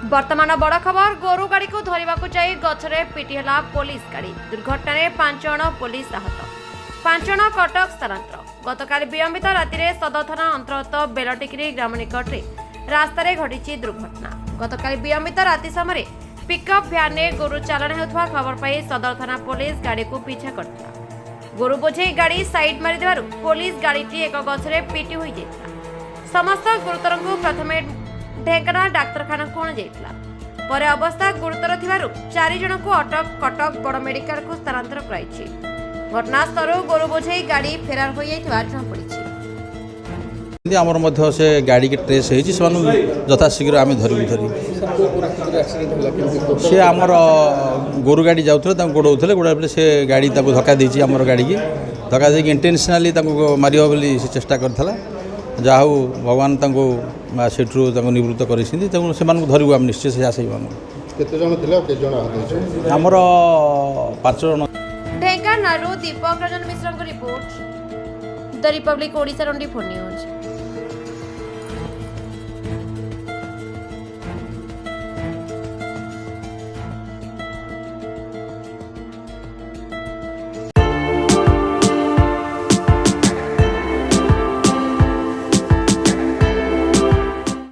वर्तमान बड़ खबर गोरु गाड़ी को धरने को जाई गछरे पिटिहेला पुलिस गाड़ी दुर्घटना में 5 जन पुलिस आहत 5 जन कटक स्थानांतर गतकाली विलंबित राति सदर थाना अंतर्गत बेलटिकिरी ग्राम निकट में रास्तार घटी दुर्घटना गतकाली विलंबित राति समय पिकअप भ्यान में गोरु चालाण होता खबर पाई सदर थाना पुलिस गाड़ी को पीछा करता गोरु बोझे गाड़ी साइड मारिदेबारु पुलिस गाड़ी एक गछरे पिटी हो समस्त गुरुतर को प्रथम ढेंकानाल डाक्तरखाना को पर अवस्था गुरुतर थिबारु 4 जन को अटक कटक बड़ मेडिकल को स्थानांतर कराइछि घटनास्थल गोरु बोझे गाड़ी फेरार हो जाइथिबा जଣା पड़िछि आमर मध्य से गाड़ी के ट्रेस होती से यथाशीघ्र आम धरू सी आमर गोरु गाड़ी जाऊे गोड़े गोड़े से गाड़ी धक्का देती आमर गाड़ी की धक्का दे इंटेंशनाली मार बोली चेष्टा करता जहा भगवान सेठू निवृत्त कर धरबू आम निश्चय से आस आमर 5 जन Dhenkanal Deepak Ranjan Mishra report the republic Odisha 24 news.